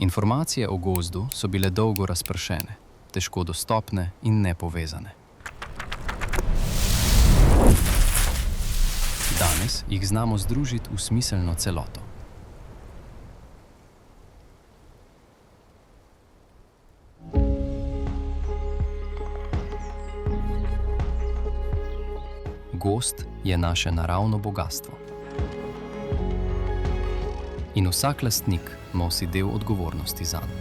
Informacije o gozdu so bile dolgo razpršene, težko dostopne in nepovezane. Danes jih znamo združiti v smiselno celoto. Gozd je naše naravno bogastvo. In vsak lastnik nosi del odgovornosti zanj.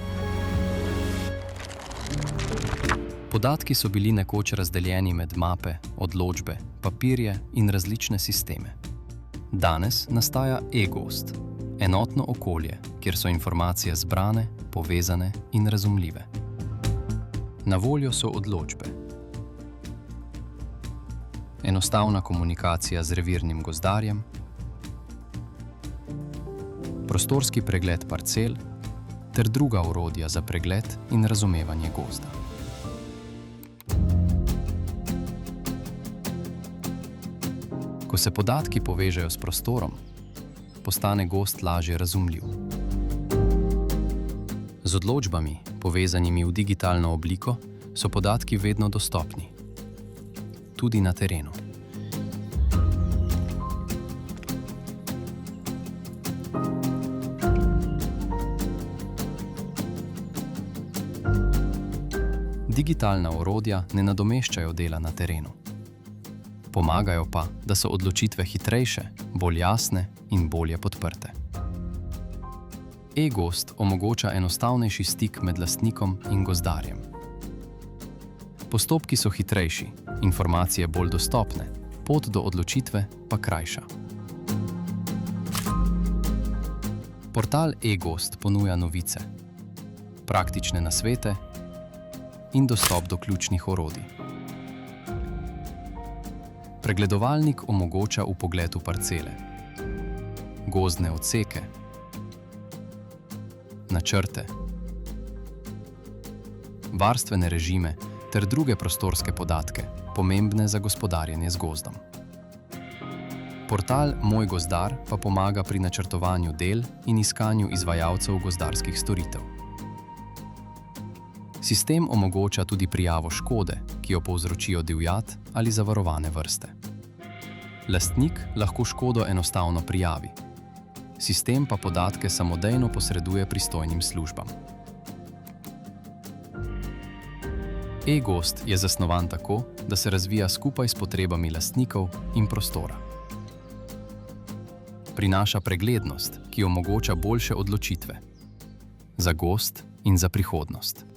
Podatki so bili nekoč razdeljeni med mape, odločbe, papirje in različne sisteme. Danes nastaja e-gozd, enotno okolje, kjer so informacije zbrane, povezane in razumljive. Na voljo so odločbe. Enostavna komunikacija z revirnim gozdarjem, prostorski pregled parcel ter druga orodja za pregled in razumevanje gozda. Ko se podatki povežejo s prostorom, postane gozd lažje razumljiv. Z odločbami, povezanimi v digitalno obliko, so podatki vedno dostopni, tudi na terenu. Digitalna orodja ne nadomeščajo dela na terenu. Pomagajo pa, da so odločitve hitrejše, bolj jasne in bolje podprte. E-gozd omogoča enostavnejši stik med lastnikom in gozdarjem. Postopki so hitrejši, informacije bolj dostopne, pot do odločitve pa krajša. Portal e-gozd ponuja novice, praktične nasvete in dostop do ključnih orodij. Pregledovalnik omogoča vpogled v parcele, gozdne odseke, načrte, varstvene režime ter druge prostorske podatke, pomembne za gospodarjenje z gozdom. Portal Moj gozdar pa pomaga pri načrtovanju del in iskanju izvajalcev gozdarskih storitev. Sistem omogoča tudi prijavo škode, ki jo povzročijo divjad ali zavarovane vrste. Lastnik lahko škodo enostavno prijavi. Sistem pa podatke samodejno posreduje pristojnim službam. E-gozd je zasnovan tako, da se razvija skupaj s potrebami lastnikov in prostora. Prinaša preglednost, ki omogoča boljše odločitve za gozd in za prihodnost.